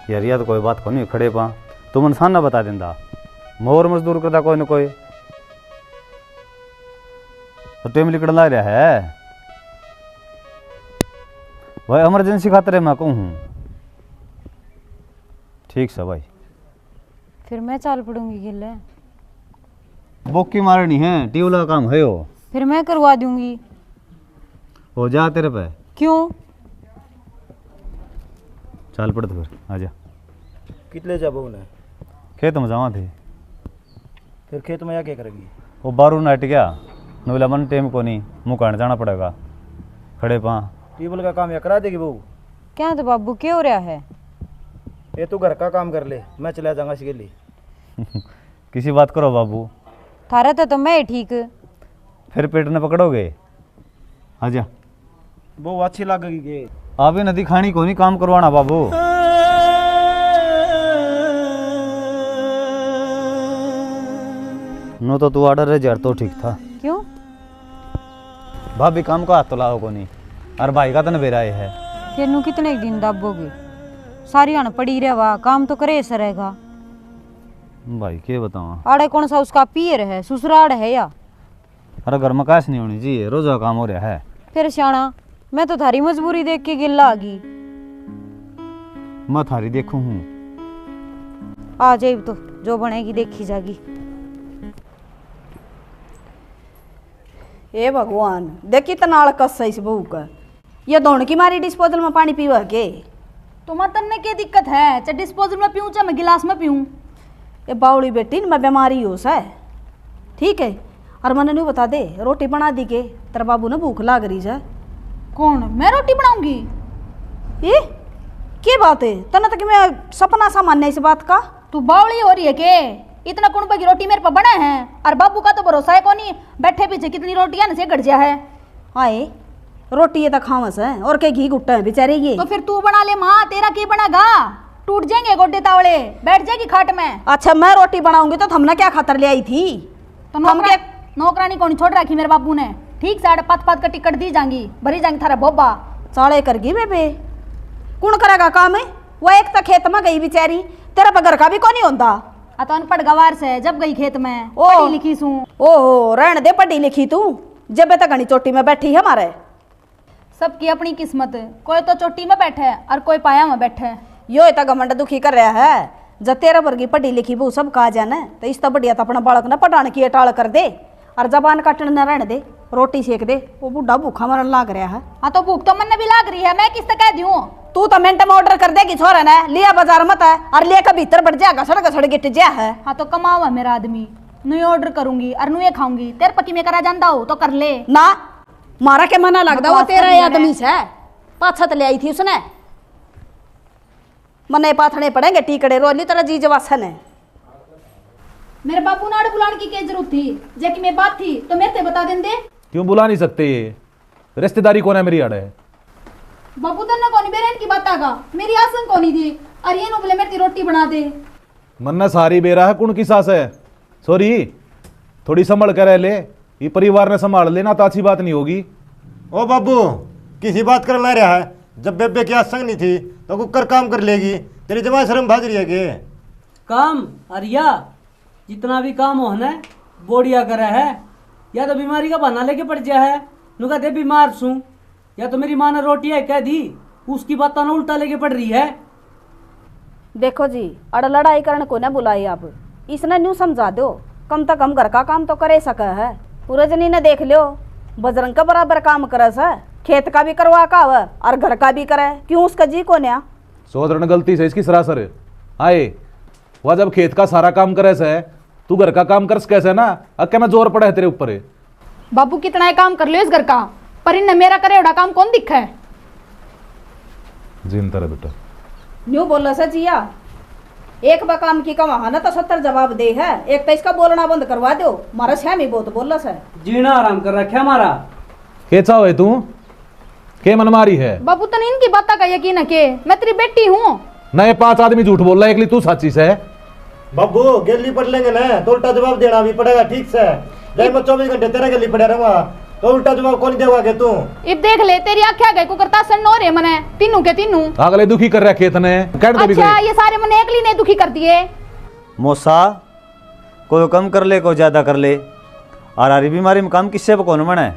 यार या तो कोई बात को नहीं खड़े पा तुम इंसान ना बता देंदा मोर मजदूर करता कोई ना कोई तो टाइम निकलना रहा है भाई इमरजेंसी खातर मैं कहूँ ठीक से भाई फिर मैं चाल पड़ूंगी गिले बोकी मारनी है ट्यूबवेल का काम है वो फिर मैं करवा दूंगी हो जा तेरे पे क्यों चल पड़ तो फिर आजा कितने जा बहू ने खेत में जावा थे फिर खेत में या क्या करेगी वो बारू नाट गया नोला मन टाइम को नहीं मुँह काट जाना पड़ेगा खड़े पा ट्यूबवेल का काम या करा देगी बहू क्या तो बाबू क्या हो रहा है ये तू घर का काम कर ले मैं चला जाऊंगा इसके किसी बात करो बाबू थारा तो मैं ठीक फिर पेट ने पकड़ोगे आजा बहू अच्छी लगेगी के आप नदी खानी को नहीं काम करवाना बाबू नो तो तू ऑर्डर है तो ठीक था क्यों भाभी काम का हाथ तो लाओ को नहीं और भाई का तो नबेरा है फिर नू कितने दिन दाबोगे सारी अन पड़ी रहवा काम तो करे ऐसा रहेगा भाई क्या बताऊँ आड़े कौन सा उसका पियर है ससुराल है या अरे घर में काश नहीं होनी चाहिए रोजा काम हो रहा है फिर सियाणा मैं तो थारी मजबूरी देख के गिल्ला आ गई मैं थारी देखूँ हूँ आ जाए तो जो बनेगी देखी जागी ए भगवान देख कितना अड़कस है इस बहू का ये दौड़ की मारी डिस्पोजल में पानी पीवा के तो मतन ने क्या दिक्कत है चाहे डिस्पोजल में पीऊँ चाहे मैं गिलास में पीऊँ ये बावड़ी बेटी न मैं बीमारी हो सा ठीक है और मैंने नहीं बता दे रोटी बना दी के तेरे बाबू ने भूख लाग रही है कौन मैं रोटी बनाऊंगी ये क्या बात है तना तक मैं सपना सा मानने इस बात का तू बावली हो रही है के इतना कुणबा की रोटी मेरे पर बना है और बाबू का तो भरोसा है कौन बैठे पीछे कितनी रोटियां से गड़ जा है आए रोटी ये तो खावस है और के घी गुट्टा है बेचारे ये तो फिर तू बना ले माँ तेरा की बनागा टूट जाएंगे गोड्डे तावड़े बैठ जाएगी खाट में अच्छा मैं रोटी बनाऊंगी तो हमने क्या खातर ले आई थी तो नौकरानी कौन छोड़ रखी मेरे बाबू ने ठीक साढ़े पात का टिकट दी जाएंगी भरी जाएंगी थारा बोबा चाले करगी बेबे कौन करेगा काम है वो एक तो खेत में गई बेचारी तेरा बगर का भी कौन नहीं होता तो अनपढ़ गवार से जब गई खेत में ओ पढ़ी लिखी सू ओहो रहने दे पढ़ी लिखी तू जब तक घनी चोटी में बैठी है हमारे सबकी अपनी किस्मत कोई तो चोटी में बैठे और कोई पाया में बैठे यो इतना घमंड दुखी कर रहा है जब तेरा वर्गी पढ़ी लिखी वो सब कहा जाना तो इस तो बढ़िया तो अपना बालक ना पटान की टाल कर दे और जबान काटने न रहने दे रोटी सेक दे वो बुढ़ा भूखा मरन लाग रहा है हाँ तो भूख तो मन भी लाग रही है मैं किस कह दूं तू तो मिनट में ऑर्डर कर देगी छोरा ने लिया बाजार मत है और लेकर भीतर बढ़ जा घसड़ गिट जा है हाँ तो कमाओ है मेरा आदमी नुए ऑर्डर करूंगी और नुए खाऊंगी तेरे पकी में करा जानता हो तो कर ले ना मारा के मना लगता वो तेरा आदमी से पाछत ले आई थी उसने मने पाथने पड़ेंगे टीकड़े रोली तरह जी जवासन है मेरे बापू नाड़ बुलाने की क्या जरूरत थी जेकि मैं बात थी तो मेरे ते बता देंगे क्यों बुला नहीं सकते ये रिश्तेदारी कौन है मेरी अड़े बापू तो ना कौन बेरेन की बात आगा मेरी आसन कौन थी और ये नो बोले मेरी रोटी बना दे मन्ना सारी बेरा है कौन की सास है सॉरी थोड़ी संभल कर रह ले ये परिवार ने संभाल लेना तो अच्छी बात नहीं होगी ओ बाबू किसी बात कर ला रहा है जब बेबे की आज संग नहीं थी तो कुकर काम कर लेगी तेरी जमा शर्म भाज रही है के काम अरिया जितना भी काम हो ना बोड़िया करे है या तो बीमारी का बहाना लेके पड़ गया है नु कहते बीमार सू या तो मेरी माँ ने रोटी है कह दी उसकी बात ना उल्टा लेके पड़ रही है देखो जी अड़ लड़ाई करने को ना बुलाई आप इसने न्यू समझा दो कम से कम घर का काम तो करे सका है पूरे जनी ने देख लियो बजरंग का बराबर काम करे सा खेत का भी करवा का हुआ और घर का भी करे क्यों उसका जी को न्या सोदरण गलती से इसकी सरासर आए वह जब खेत का सारा काम करे से तू घर का काम कर कैसे ना अक्के में जोर पड़ा है तेरे ऊपर बापू कितना काम कर लियो इस घर का पर इन मेरा करे उड़ा काम कौन दिखा है जिन तरह बेटा न्यू बोला सा जिया एक बा काम की कमा ना तो 70 जवाब दे है एक तो इसका बोलना बंद करवा दो मारा श्यामी बहुत बोला सा जीना आराम कर रखा हमारा कैसा हो तू के मन मारी है बापू तो इनकी बात का यकीन है के मैं तेरी बेटी हूँ नए 5 आदमी झूठ बोल रहा है एकली तू साची से बाबू गेली पड़ लेंगे ना तो उल्टा जवाब देना भी पड़ेगा ठीक से जय मैं 24 घंटे तेरा गेली पड़े रहूंगा तो उल्टा जवाब कौन देगा के तू? इब देख ले तेरी आख्या गए को करता सन नो रे मने तीनों के तीनों। अगले दुखी कर रहा है खेत ने कट दे भी अच्छा गए। ये सारे मने एकली ने दुखी कर दिए। मौसा कोई कम कर ले कोई ज्यादा कर ले, और आरी बीमारी में काम किससे कौन बने?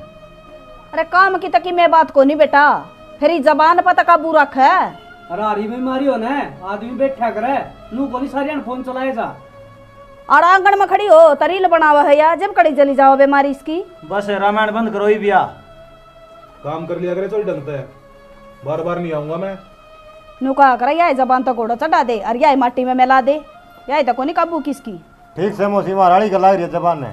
अरे काम की तकी मैं बात को नहीं बेटा, फिर ही जबान पता काबू रख है। अरे हरी बीमारी हो ना आदमी बैठा करे नू कोनी सारियान फोन चलाए जा। और आंगन में खड़ी हो तरील बनावा है या जब कड़ी चली जाओ बीमारी इसकी। बस रामायण बंद करो ही बिया। काम कर लिया करे चल ढंग से, बार बार नहीं आऊंगा मैं। नू कहा कर या जबान तो घोड़ा चढ़ा दे और या माटी में मिला दे, या तो कोनी काबू किसकी। ठीक से मौसी महारानी का लाग रही है जबान है,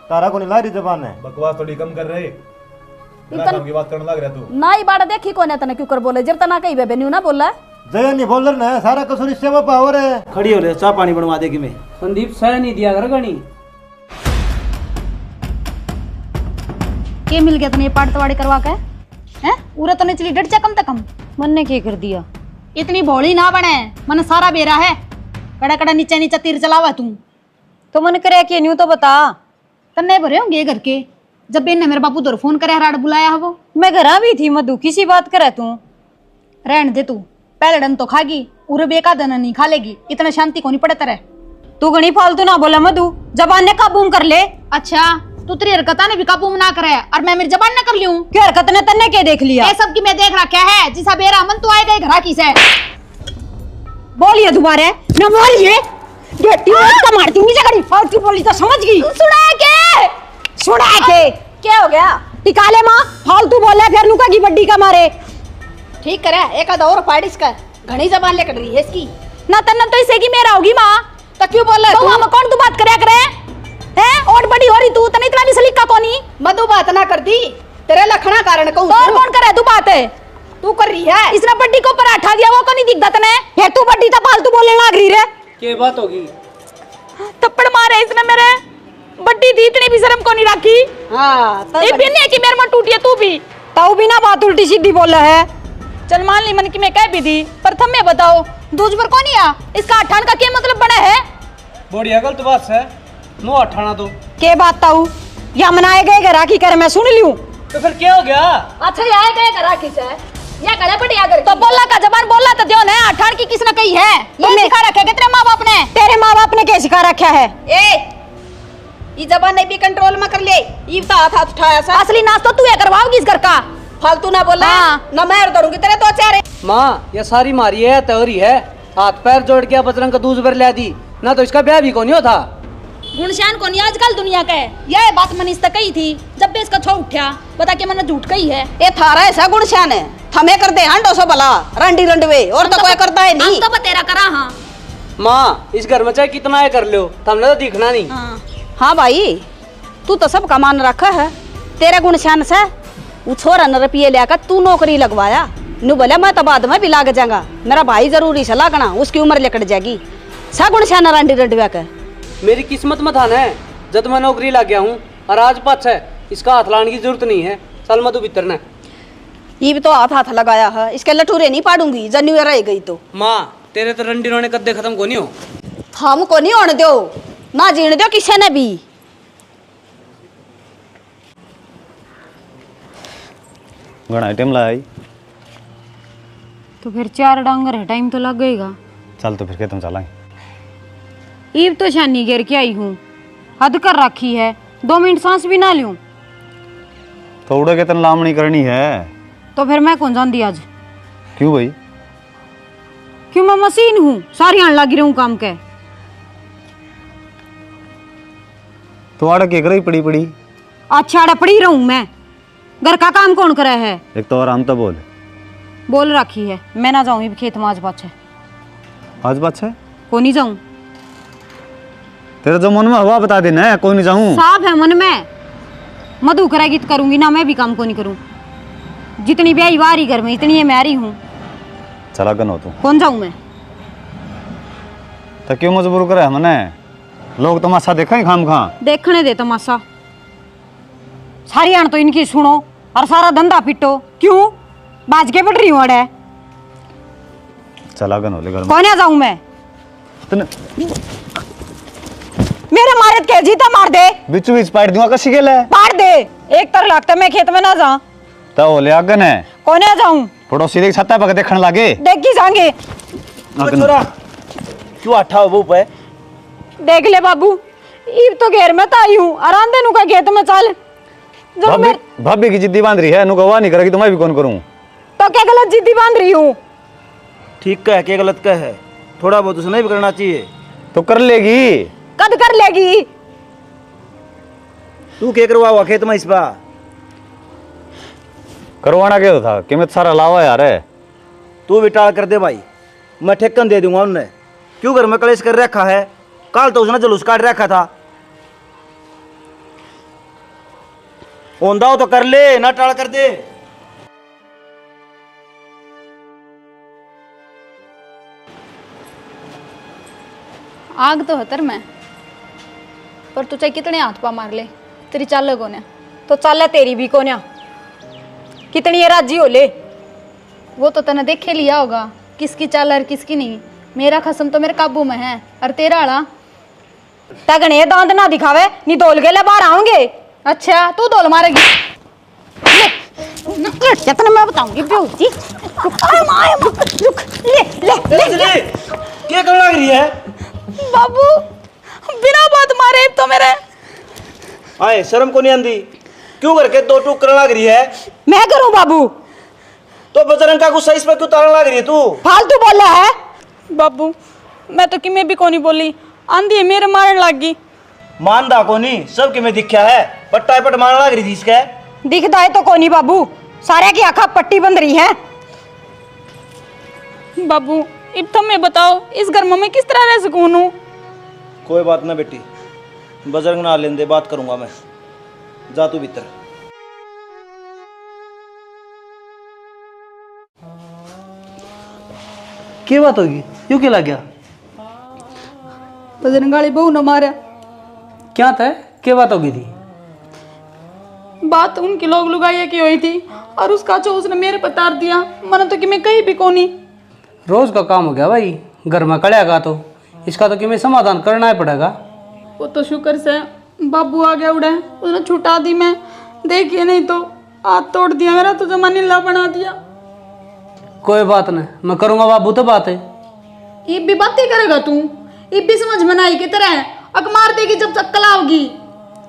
तारा को नहीं ला रही जबान है। बकवास थोड़ी कम कर रहे, इतन काम की बात करने लग रहा तू। ना ही बाड़ा देखी कोने तने क्यों कर बोले जब तना कही बेबे न्यू ना बोला। जय नहीं बोल रहे सारा कसूर इससे में पावर है। खड़ी हो ले चाय पानी बनवा देगी मैं। संदीप सह नहीं दिया कर गणी। के मिल गया तने पाड़तवाड़ी करवा के हैं? उरा तो नहीं चली डट जा कम से कम। मन ने क्या कर दिया? इतनी भोली ना बने, मन सारा बेरा है। कड़ा कड़ा नीचे नीचे तीर चलावा तू। तो मन करे कि न्यू तो बता। तन्ने भरे होंगे घर के, जब बेन ने मेरे बापू दर फोन करे हराड़ बुलाया है वो। मैं घर भी थी मधु, किसी बात करे तू। रहन दे तू, पहले डन तो खागी उरे बेका दन नहीं खा लेगी, इतना शांति को नहीं पड़े तेरे। तू घनी फालतू ना बोला मधु, जबान ने काबू कर ले। अच्छा तू तेरी हरकत ने भी काबू में ना करे और मैं मेरी जबान न कर लियूं। क्या हरकत ने तन्ने के देख लिया? ये सब की मैं देख रखा है, जिसा बेरा मन तू आएगा घर की से। बोलिए दोबारा ना बोलिए, गेटी तो मार दूंगी जगड़ी। फालतू बोली तो समझ गई। सुना के क्या हो गया? टिकाले माँ फालतू बोले फिर नुका की बड्डी का मारे। ठीक करे एक आधा और पार्टिस का घनी जबान लेकर रही है इसकी। ना तन्ना तो इसे की मेरा होगी माँ। तो क्यों बोल रहा बहुआ में कौन तू बात करे करे हैं? और बड़ी हो रही तू तने इतना भी सलीका कोनी। मधु बात ना कर दी तेरे लखना कारण कहूं। और कौन करे तू बात है? तू कर रही है। इसने बड्डी को पराठा दिया वो को नहीं दिखता तने। ये तू बड्डी तो फालतू बोलने लग रही रे। के बात होगी? थप्पड़ मारे इसने मेरे। बड्डी थी इतनी भी शर्म को नहीं रखी। हाँ एक भी नहीं कि मेरे मन टूटी है तू भी। ताऊ भी ना बात उल्टी सीधी बोल रहा है। चल मान ली मन की मैं कह भी दी, पर थम में बताओ दूज पर कौन आ? इसका अठान का क्या मतलब बना है? बढ़िया गलत बात है, नो अठाना तो। के बात ताऊ या मनाए गए घर आकी कर मैं सुन लियूं। तो फिर क्या हो गया? अच्छा ये आए गए करा किसे या करे बढ़िया कर। तो बोला का जबान बोला तो दियो ने अठान की किसने कही है? ये सिखा रखे तेरे माँ बाप ने। तेरे माँ बाप ने क्या सिखा रखा है? ये जबान नहीं भी कंट्रोल में कर ले। ये तो हाथ उठाया सा। असली नाच तो तू है करवाओगी इस घर का। फालतू ना बोला। हाँ। ना मैं दौड़ूंगी तेरे दो चार। माँ ये सारी मारी है तोरी है, हाथ पैर जोड़ के बजरंग का दूध भर ला दी ना, तो इसका ब्याह भी कौन था। गुणशान को नहीं आजकल दुनिया का है। यह बात मनीष तक कही थी जब भी इसका छो उठा, बता के मैंने झूठ कही है। ये थारा ऐसा गुणशान है थमे कर दे हंडो सो भला रंडी रंडवे और तो कोई करता है नहीं। हम तो तेरा करा। हाँ माँ इस घर में चाहे कितना है कर लो, हमने तो दिखना नहीं। हाँ भाई तू तो सब का मान रखा है। तेरे गुणशान से वो छोरा न रुपये लेकर तू नौकरी लगवाया। नू बोले मैं तो बाद में भी लाग जाऊंगा, मेरा भाई जरूरी से लागना, उसकी उम्र लेकर जाएगी। सा गुणशान रंडी रंडवा का मेरी किस्मत में था ना जब मैं नौकरी लग गया हूँ, और आज पाछ है इसका हाथ लाने की जरूरत नहीं है। चल मधु भीतर ने ये भी तो हाथ लगाया है, इसके लठूरे नहीं पाड़ूंगी जन्यू रह गई तो। माँ तेरे तो रंडी रोने कद्दे खत्म को नहीं हो। हमको नहीं होने दो ना जीने दो किसी ने भी। घना टाइम लाई। तो फिर 4 डांगर है, टाइम तो लग गएगा। चल तो फिर खेतों चलाएं। ईब तो शानी घेर के आई हूँ, हद कर रखी है, 2 मिनट सांस भी ना लूं। थोड़ा के तन लामणी करनी है। तो फिर मैं कौन जानती आज? क्यों भाई? क्यों मैं मशीन हूँ, सारी आने लगी रहूं काम के। तो आड़ा के कर ही पड़ी पड़ी। अच्छा आड़ा पड़ी रहूं मैं, घर का काम कौन करे है? एक तो आराम तो बोल रखी है मैं ना जाऊं खेत में आज पाछे। आज बात है को नहीं जाऊं। तेरे जो मन में हवा बता देना है, कोई नहीं जाऊं। साफ है मन में, मधु करेगी तो करूंगी ना, मैं भी काम को नहीं करूं। जितनी ब्याही वारी घर में इतनी है मैं रही हूँ। चला गन हो तू। कौन जाऊं मैं? तो क्यों मजबूर करे हमने? लोग तमाशा देखा ही खाम खा। देखने दे तमाशा, सारी आन तो इनकी सुनो और सारा धंधा पिटो। क्यों बाज के बैठ रही हूँ अड़े? चला गन हो ले घर में। कौन जाऊं मैं? तने मेरे मारत के जीता मार दे। बीच बीच पाड़ दूंगा कसी के ले। पाड़ दे एक तर लगता मैं खेत में ना जा। तो ले आगन है कौन आ जाऊं? पड़ोसी देख छत्ता पक देखने लागे। देखी जाएंगे। छोरा क्यों आठा हो वो पे? देख ले बाबू, इब तो घेर में आई हूँ, आराम देनु का खेत में चल। भाभी भाभी की जिद्दी बांध रही है, नु गवाह नहीं करेगी तो मैं भी कौन करूं? तो क्या गलत जिद्दी बांध रही हूँ? ठीक का है क्या गलत का है? थोड़ा बहुत उसे नहीं करना चाहिए। तो कर लेगी। कद कर लेगी? तू क्या करवा हुआ खेत में इस बार? करवाना क्या था? कीमत सारा लावा यार है। तू भी टाल कर दे भाई, मैं ठेकन दे दूंगा उन्हें। क्यों घर में कलेश कर रखा है? कल तो उसने जुलूस काट रखा था। ओंदा हो तो कर ले, ना टाल कर दे। आग तो हतर में, पर तू चाहे कितने हाथ पा मार ले, तेरी चाल कोने तो चाल तेरी भी कोने। कितनी ये राजी हो ले, वो तो तने देखे लिया होगा किसकी चाल और किसकी नहीं। मेरा खसम तो मेरे काबू में है, और तेरा आला तगने दांत ना दिखावे, नहीं दोल के ले बाहर आऊंगे। अच्छा तू दोल मारेगी? ले मैं बताऊंगी बेवती। ले ले क्या करने लग रही है? बाबू बिना बात मारे तो मेरे आए शर्म को नहीं आंदी? क्यों करके दो टूक करने लग रही है? मैं करूं बाबू? तो बजरंग का गुस्सा इस पर क्यों ताड़ने लग रही है तू? फालतू बोला है बाबू। मैं तो किमें भी कोनी बोली, आंधी है मेरे मारने लग गई। मानदा को नहीं, सब कि मैं दिखा है, पट्टा पट मारने लग रही थी इसके। दिखता है तो कोनी बाबू, सारे की आंखा पट्टी बंद रही है। बाबू अब तुम मैं बताओ, इस घर में मैं किस तरह रह सकूं? कोई बात ना बेटी, बजरंग ना लेने दे, बात करूंगा मैं। जा तू भीतर। क्या बात होगी? क्यों क्या लग गया? बजरंग वाली बहू न मारा। क्या था? क्या बात होगी थी? बात उनकी लोग लुगाइया की हुई थी, और उसका जो उसने मेरे पर तार दिया, मन तो कि मैं कहीं भी कोनी। रोज का काम हो गया भाई, घर में कड़ेगा तो इसका तो कि मैं समाधान करना ही पड़ेगा। वो तो शुक्र से बाबू आ गया उड़े, उसने छुटा दी। मैं देखिए नहीं तो हाथ तोड़ दिया मेरा, तो जमा नीला बना दिया। कोई बात नहीं, मैं करूंगा बाबू तो बात है। ये भी बातें करेगा तू? ये भी समझ में आई की तरह अक मार देगी जब चक्कल आओगी।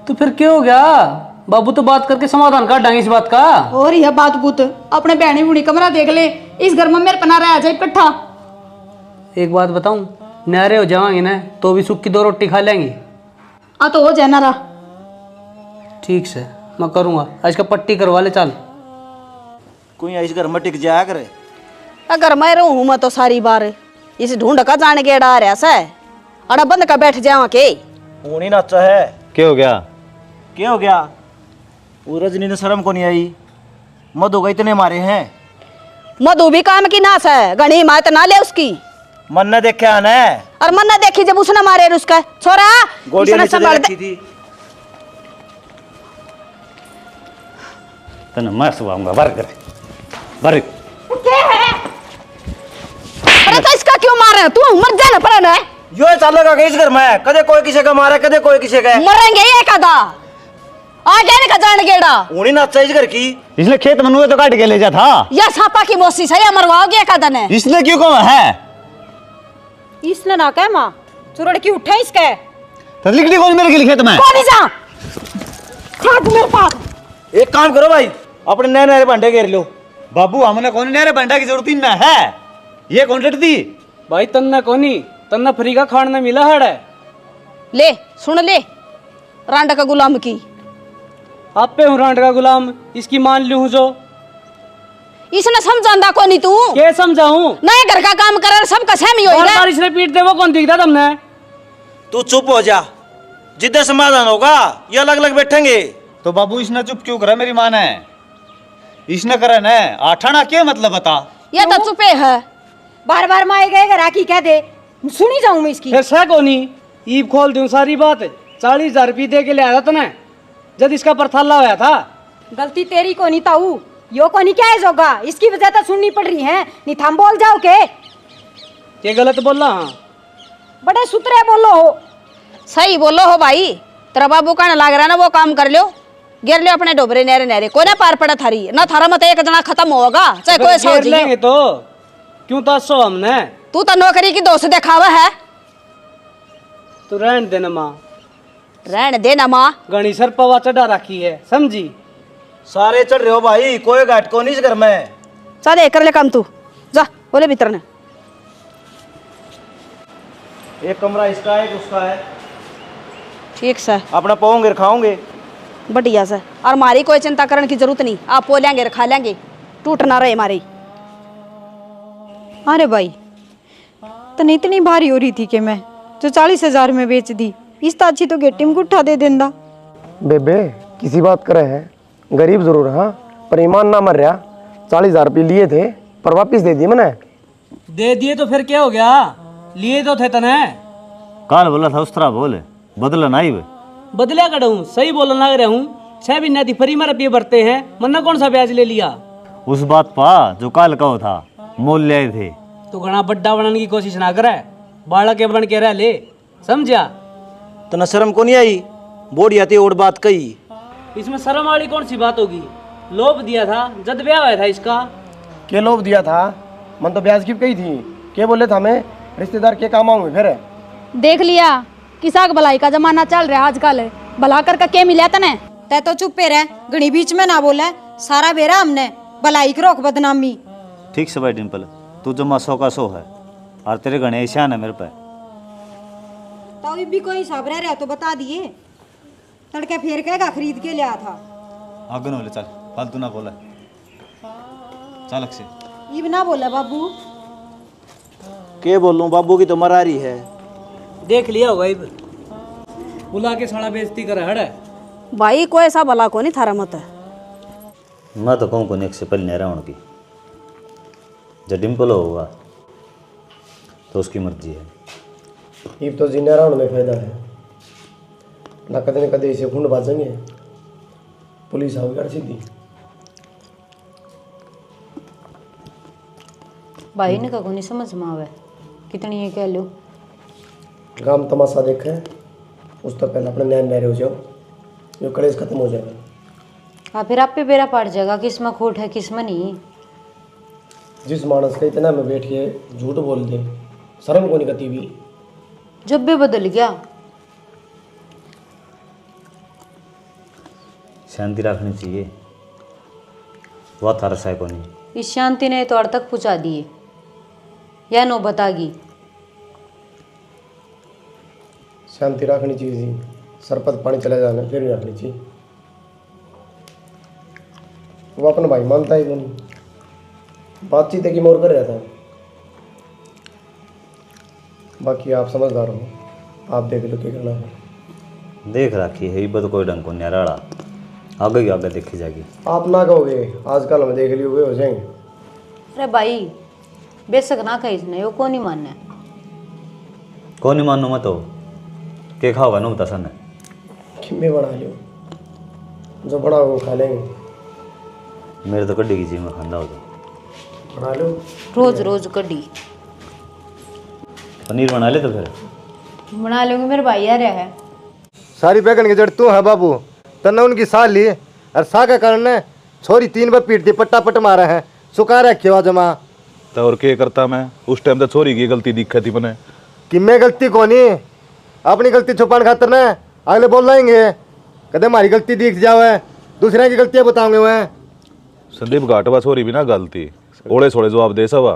तो फिर क्या हो गया? बाबू तो बात करके समाधान कर डांगे इस बात का। और यह बात बूत अपने बहनी बुनी कमरा देख ले, इस घर में मेरे पना रह जाए इकट्ठा। एक बात बताऊं, न्यारे हो जाएंगे ना तो भी सुख की 2 रोटी खा लेंगे। आ तो हो जाए नारा। ठीक से मैं करूंगा, आज का पट्टी करवा ले चल। कोई इस घर में टिक जाया करे। अगर मैं रहूं मैं तो सारी बार इस ढूंढ का जान के डा रहा से अड़ा बंद का बैठ जावा के। ऊनी नाचा है। क्या हो गया? क्या हो गया? वो रजनी ने शर्म को नहीं आई, मधु को इतने मारे हैं। मधु भी काम की नास है, घनी मात ना ले उसकी। मन ने देखा ना, और मन ने देखी जब उसने मारे उसका छोरा गोलियां इसने नीचे संभाल रखी दे। थी। तने मैं सुवाऊंगा बर कर बर। अरे तो इसका क्यों मारे? तू मर जा ना पर ना। यो चलेगा इस घर में, कदे कोई किसी का मारे, कदे कोई किसी का। मरेंगे एक आधा आ जाने का जान गेड़ा। ऊनी नाचा इस घर की। इसने खेत मनुए तो काट के ले जा था। या सांपा की मोसी से या मरवाओगे एक आधा ने। इसने क्यों कहा है? इसने ना कह माँ चुरड़ की उठे इसके। तो लिखनी कौन मेरे के खेत में? कौन जा हाथ मेरे पास। एक काम करो भाई, अपने नए नए भांडे घेर लो। बाबू हमने कौन नहरे बंडा की जरूरत ही ना है, ये कॉन्ट्रैक्ट दी। भाई तन्ना कोनी, तन्ना फ्री का खाना मिला है। ले सुन ले, रांडा का गुलाम की आप पे हूँ रांड का गुलाम, इसकी मान लूँ जो। इसने समझांदा कोनी तू। क्या समझाऊं? नए घर का काम कर सबका सहमी होई बार इसने पीट दे, वो कौन दिखता तुमने? तू चुप हो जा, जिद्दे समाधान होगा ये अलग अलग बैठेंगे। तो बाबू इसने चुप क्यों करा? मेरी मान है इसने करा न आठाना क्या मतलब बता। ये तो चुपे है। बार बार माए गए घर आकी कह दे, सुनी जाऊं मैं इसकी। फिर सह कोनी ईब खोल दूं सारी बात। 40,000 रुपये दे के ले आया तने जब इसका परथाला होया था। गलती तेरी को नहीं ताऊ, यो को नहीं क्या है जोगा, इसकी वजह तो सुननी पड़ रही है। नहीं थाम बोल जाओ के ये गलत बोला? हाँ बड़े सुतरे बोलो हो। सही बोलो हो भाई, तेरा बाबू कहने लग रहा ना वो काम कर लो। गिर लियो अपने डोबरे नेरे नेरे, कोई ना पार पड़ा थारी ना, थारा मत एक जना खत्म होगा चाहे कोई सो घेर जी। लेंगे तो क्यों तासो हमने। तू तो नौकरी की दोस्त दिखावा है। तो रहन देना माँ, रहने दे ना माँ। गणी सर पवा चढ़ा रखी है समझी। सारे चढ़ रहे हो भाई, कोई घाट को नहीं इस घर में। चल एक कर ले काम तू, जा बोले भीतर ने। एक कमरा इसका है, एक उसका है। ठीक से अपना पाओगे खाओगे। बढ़िया से, और हमारी कोई चिंता करने की जरूरत नहीं, आप पो लेंगे खा लेंगे, टूट ना रहे हमारी। अरे भाई तने इतनी भारी हो रही थी कि मैं जो 40,000 में बेच दी, इस अच्छी तो गेटी में गुट्ठा दे देंदा। बेबे किसी बात करे है, गरीब जरूर हाँ पर ईमान ना मर रहा। 40,000 रुपये लिए थे पर वापिस दे दिए मैंने। दे दिए तो फिर क्या हो गया, लिए तो थे तने। काल बोला था उस तरह बोले, बदला नहीं वे। बदला करूँ, सही बोलने लग रहा हूँ। 6 महीने थी फ्री में रुपये भरते हैं, मन्ना कौन सा ब्याज ले लिया। उस बात पा जो काल कहो था मोल ले आए थे। तो घना बड्डा बनने की कोशिश ना करे, बालक के बन के रह ले समझा। तना शर्म को नहीं आई, बोड़ी आती और बात कही। इसमें शर्म वाली कौन सी बात होगी, लोभ दिया था जद ब्याह हुआ था इसका। के लोभ दिया था, मन तो ब्याज की कही थी, के बोले था मैं रिश्तेदार के काम आऊंगे फिर। देख लिया किसाक भलाई का जमाना चल रहा है आजकल, भला कर का के मिला तने। तै तो चुप्पे रह, घड़ी बीच में ना बोले, सारा बेरा हमने भलाई की रोक बदनामी। ठीक से भाई डिम्पल, तू जो सौ का सौ है और तेरे घने ईशान है मेरे पे। तो भी कोई हिसाब रह रहा तो बता दिए, तड़के फेर कहेगा खरीद के लिया था। आगे न बोले, चल फालतू ना बोला, चालक से ये ना बोला बाबू। के बोलूं, बाबू की तो मरारी है। देख लिया होगा इब बुला के साड़ा बेइज्जती कर हड़। भाई कोई ऐसा भला को नहीं थारा मत है। मैं तो कहूँ को एक से पहले रावण की, जब डिम्पल होगा तो उसकी मर्जी है। ये तो जीने राउंड में फायदा है ना, कदे न कदे इसे खून बाजेंगे, पुलिस आओगी कर सीधी। भाई ने कहो नहीं समझ में आवे, कितनी ये कह लो। गांव तमाशा देखे उस तो पहले अपने नैन नहरे हो जाओ, जो कलेश खत्म हो जाएगा। हाँ फिर आप पे बेरा पड़ जाएगा, किस में खोट है किस में नहीं। जिस मानस के इतना में बैठिए झूठ बोल दे, शर्म को नहीं करती भी। जब भी बदल गया। शांति रखनी चाहिए, वह थारा साय को नहीं। इस शांति ने तो तक पहुँचा दिए, या नो बतागी। शांति रखनी चाहिए जी, सरपत पानी चला जाना फिर भी रखनी चाहिए। वो अपना भाई मानता ही नहीं, बातचीत की मोर कर रहा था। बाकी आप समझदार हो, आप देख लो क्या करना है। देख रखी है इब तो कोई ढंग को नहीं राड़ा, आगे की आगे देखी जाएगी। आप ना कहोगे आजकल हम देख लिए हुए हो जाएंगे। अरे भाई बेशक ना कही इसने, वो कौन नहीं मानना। कौन नहीं मानो मत हो, के खाओगा ना बता सन। खिम्बे बना लियो, जो बड़ा हो वो खा लेंगे। मेरे तो कड्डी की चीज में खांदा हो तो बना लो, रोज रोज कड़ी पनीर बना ले तो फिर बना लूंगी, मेरे भाई आ रहा है। सारी बैगन की जड़ तू है बाबू, तन्ने उनकी साल ली और सा के कारण छोरी 3 बार पीट दी, पट्टा पट मारा है, सुखा रखे जमा। तो और क्या करता मैं, उस टाइम तो छोरी की गलती दिखा थी मैंने। कि मैं गलती कोनी, अपनी गलती छुपाने खातर ना अगले बोल लाएंगे, कदे हमारी गलती दिख जावे, दूसरे की गलतियां बताओगे वह। संदीप घाटवा छोरी भी ना गलती, ओले सोले जवाब दे सवा।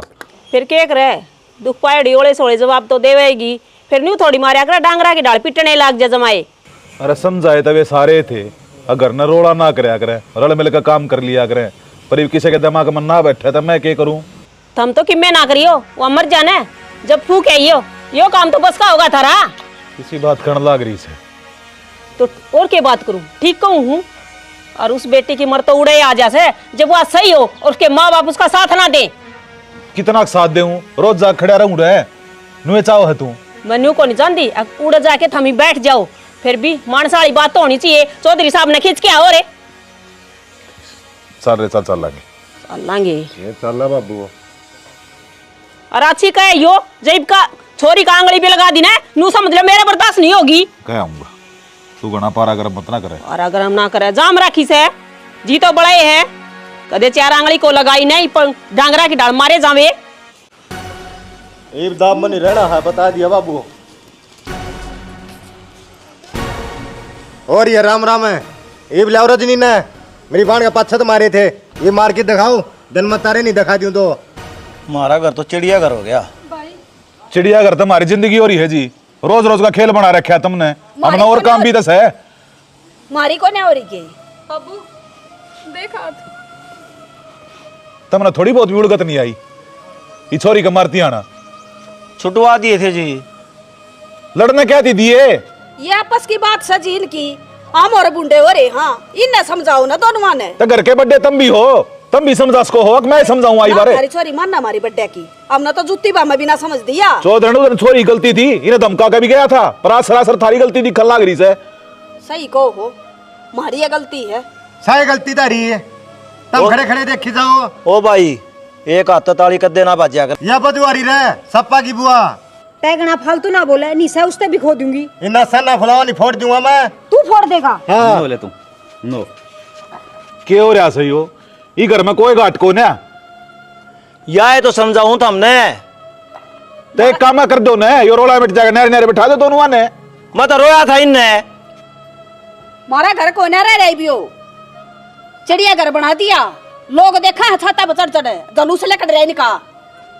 फिर के करे दुख पायड़ी ओले सोले जवाब तो देवेगी, फिर न्यू थोड़ी मारिया कर डांगरा की डाल पिटने लाग जा जमाए। अरे समझाए तो वे सारे थे, अगर न रोड़ा ना करया करे, रल मिल का काम कर लिया करे, पर किसी के दिमाग में ना बैठे तो मैं क्या करूं। तुम तो किम्मे ना करियो, वो मर जाने जब फूक है यो काम तो बस का होगा थारा। किसी बात करने लाग रही से तो और क्या बात करूं, ठीक कहूं हूं। और उस बेटी की मर तो उड़े आ जा से, जब वो सही हो और उसके माँ बाप उसका साथ ना दे। कितना साथ दे, रोज जा खड़ा रहूं रे, नुए चाहो है तू। मैं न्यू को नहीं जानती, उड़ जाके थमी बैठ जाओ, फिर भी मानसाली बात तो होनी चाहिए। चौधरी साहब ने खींच के आओ रे। चल रे चल चल लागे, चल लांगे ये चलना बाबू। और अच्छी कहे यो जब का छोरी का आंगली पे लगा दी ना, नू समझ ले मेरा बर्दाश्त नहीं होगी। कह आऊंगा तू घना पारा गरम मत ना करे। और अगर हम ना करे जाम राखी से जी तो बड़े है कदे चार आंगली को लगाई नहीं पर डांगरा की डाल मारे जावे। एक दाम में नहीं रहना है, बता दिया बाबू। और ये राम राम है, ये बुलाओ रजनी ने मेरी बाण का पाछत मारे थे, ये मार के दिखाओ, दिन में तारे नहीं दिखा दूं तो। हमारा घर तो चिड़ियाघर हो गया। चिड़ियाघर तो हमारी जिंदगी हो रही है जी, रोज रोज का खेल बना रखा है तुमने, अपना और काम भी दस है। मारी को हो रही के बाबू देखा तुमने थोड़ी बहुत भी उड़गत नहीं आई, ये छोरी का मारती आना छुटवा दिए थे जी। लड़ने क्या थी दिए? ये आपस की बात सजी इनकी, हम और बुंडे हो रहे। हाँ इन्हें समझाओ ना दोनों ने। तो घर के बड्डे तुम भी हो, तुम भी समझा सको हो, मैं समझाऊं आई बारे। हमारी छोरी मानना हमारी बड्डे की, हमने तो जुत्ती बा में बिना समझ दिया। चौधरी छोरी गलती थी, इन्हें धमका के भी गया था, पर आज सरासर थारी गलती थी, खल लाग रही से। सही को हो, हमारी ये गलती है। सारी गलती तारी है, तुम खड़े खड़े देखी जाओ। ओ भाई एक हाथ ताली कर देना बाजिया कर। या बदुआरी रहे सप्पा की बुआ, पैगना फालतू ना बोले, निशा उससे भी खो दूंगी। इन्ना सन्ना फुलावा नहीं फोड़ दूंगा मैं। तू फोड़ देगा। हाँ बोले तुम नो क्या हो रहा सही हो, ये घर में कोई घाट को ना या तो समझाऊं था हमने, तो एक काम कर दो ना, ये रोला मिट जाएगा, नहरे नहरे बिठा दो दोनों ने। मैं तो रोया था इनने। हमारा घर को न रह रही भी हो, चिड़िया घर बना दिया, लोग देखा है छाता पर चढ़ चढ़े जलूस लेकर रहे निका।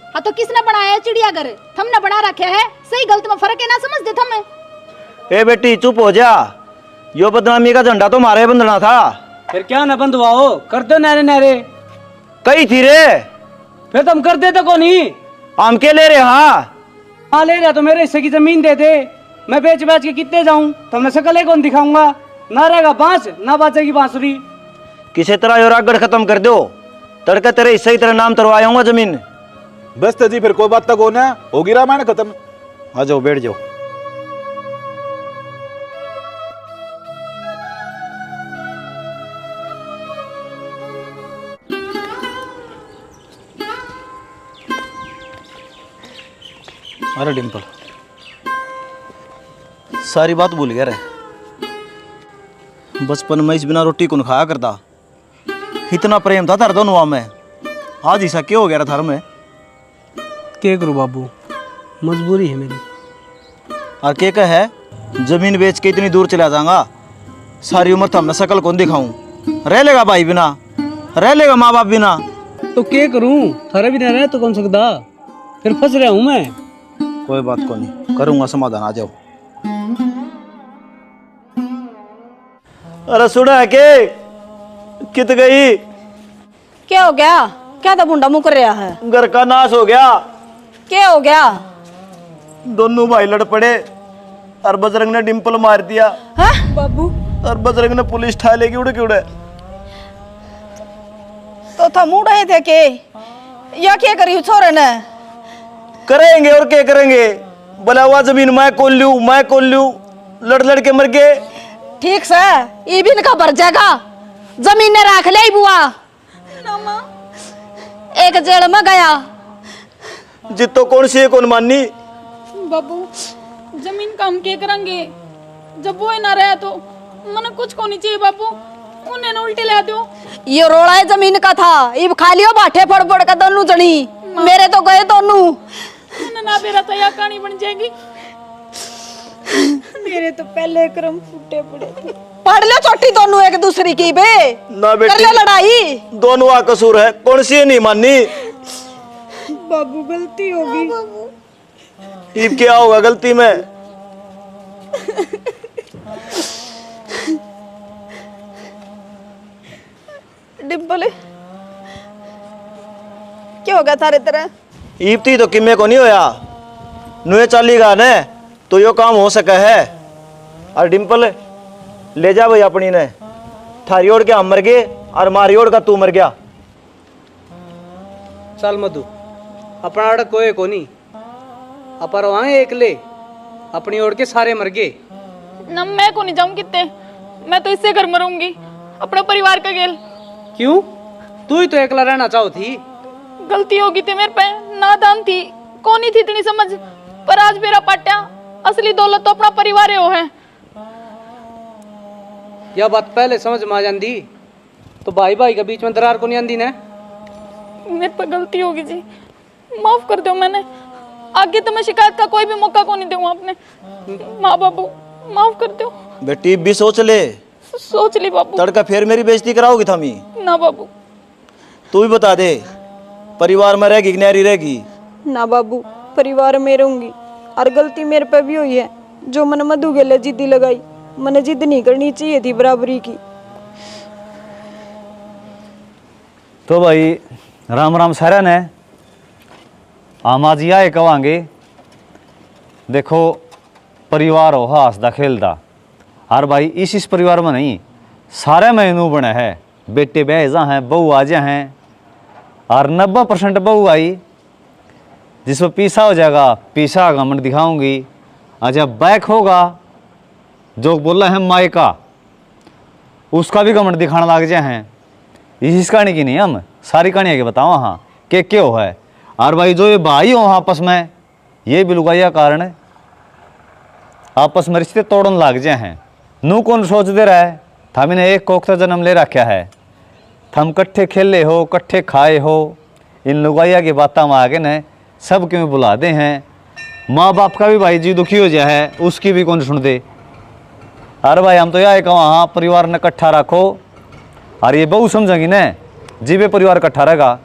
हाँ तो किसने बनाया है चिड़ियाघर? हमने बना रखे है, सही गलत में फर्क है ना समझ दे थमे। ए बेटी चुप हो जा, यो बदनामी का झंडा तो मारे बंधना था। फिर क्या न बंधवाओ, कर दो नहरे नहरे। कई थी रे, फिर तुम कर देते को नहीं? हम के ले रहे? हाँ ले रहा तो मेरे हिस्से की जमीन दे दे, मैं बेच बेच के कितने जाऊं, तो मैं शकल कौन दिखाऊंगा? ना रहेगा बांस ना बाजेगी बांसुरी। किसी तरह यो रागड़ खत्म कर दो, तड़के तेरे हिस्से की तरह नाम तरवाऊंगा जमीन। बस तो जी फिर कोई बात तक हो ना, होगी रामायण खत्म। आ जाओ बैठ जाओ। अरे डिम्पल सारी बात भूल गया रे, बचपन में इस बिना रोटी कौन खाया करता, इतना प्रेम था थार दोनों में, आज ऐसा क्यों हो गया थार में? क्या करूं बाबू, मजबूरी है मेरी। और क्या कह है, जमीन बेच के इतनी दूर चला जाऊंगा, सारी उम्र तो हमने शकल कौन दिखाऊं, रह लेगा भाई बिना, रह लेगा माँ बाप बिना। तो क्या करूं, थारे बिना रह तो कौन सकता, फिर फंस रहा हूं मैं। कोई बात को नहीं, करूंगा समाधान, आ जाओ। अरे सुना है के कित गई? क्या हो गया? क्या तो बुंडा मुकर रहा है? घर का नाश हो गया। क्या हो गया? दोनों भाई लड़ पड़े और बजरंग ने डिम्पल मार दिया। बाबू और बजरंग ने पुलिस ठा लेगी उड़े के उड़े। तो थम उड़े थे के या क्या करी छोरे ने? करेंगे और क्या करेंगे, बोला हुआ जमीन मैं खोल लूं, लड़ लड़ के मर गए। ठीक से ये भी इनका भर जाएगा, जमीन ने राख ले बुआ। एक जेल में गया, जितो कौन सी है कौन माननी। बाबू जमीन का हम क्या करेंगे, जब वो ना रहा तो मन कुछ को नहीं चाहिए बाबू, उन्हें न उल्टे ला दो। ये रोड़ा है जमीन का था, इब खा लियो बाठे फड़ फड़ का दोनों जनी, मेरे तो गए दोनों। ना बेरा तो यह कहानी बन जाएगी। मेरे तो पहले क्रम फूटे पड़े थे। पढ़ लो चोटी दोनों एक दूसरी की बे, ना बेटी कर ले लड़ाई। दोनों का कसूर है, कौन सी है नहीं माननी। बाबू गलती होगी। इब क्या होगा गलती में? डिम्पल क्या होगा थारे तरह? ईब थी तो किमे को नहीं होया, नुए चाली गा ने तो यो काम हो सका है। और डिम्पल ले जा भाई अपनी ने, थारी ओर के हम मर गए और मारी ओर का तू मर गया। चल मधु, अपना अड़क कोई को नहीं, अपर वहां एक ले, अपनी ओर के सारे मर गए। न मैं को नहीं जाऊं कितने, मैं तो इससे घर मरूंगी, अपना परिवार का गेल। क्यों? तू ही तो एकला रहना चाहो थी। गलती होगी थी मेरे पे, नादान थी, कौन ही थी इतनी समझ, पर आज मेरा पाट्या असली दौलत तो अपना परिवार है। यह बात पहले समझ में आ जाती तो भाई भाई के बीच में दरार को नहीं आंदी ने। मेरे पर गलती होगी जी, माफ कर दो। मैंने आगे तो मैं शिकायत का कोई भी मौका को नहीं दूंगा अपने। माँ बाबू माफ कर दो। बेटी भी सोच ले। सोच ली बाबू। तड़का फिर मेरी बेइज्जती कराओगी थमी? ना बाबू। तू भी बता दे, परिवार में रहेगी कि नहीं रहेगी? ना बाबू, परिवार में रहूंगी। और गलती मेरे पे भी हुई है, जो मैंने मधु के लिए जिद्दी लगाई। मैंने जिद नहीं करनी चाहिए थी बराबरी की। तो भाई राम राम सारा ने आमा जी आए कवांगे। देखो परिवार हो हंसदा खेलदा, और भाई इस परिवार में नहीं सारे में नू बने है। बेटे बेजा हैं, बहू आजा हैं, और 90% बहू आई। जिसमें पीसा हो जाएगा पीसा गमन दिखाऊंगी, और जब बैक होगा जो बोला है मायका उसका भी गमन दिखाने लग जाए हैं। इस कहानी की नहीं, हम सारी कहानी आगे बताओ हाँ के क्यों है। और भाई जो ये भाई हो आपस में, ये भी लुगाइया कारण आपस में रिश्ते तोड़न लग जाए हैं। नू कौन सोच दे रहा है थम इन्हें एक कोख तो जन्म ले रखा है, थम कट्ठे खेले हो कट्ठे खाए हो। इन लुगाइया की बातों में आगे न सब क्यों बुला दे हैं। माँ बाप का भी भाई जी दुखी हो जाए है, उसकी भी कौन सुन दे। अरे भाई हम तो यह कहो हाँ परिवार ने इकट्ठा रखो, और ये बहु समझेंगी न जीवे परिवार इकट्ठा रहेगा।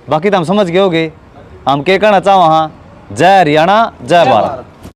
बाकी तो हम समझ गए होगे हम क्या कहना चाहो हाँ। जय हरियाणा जय भारत।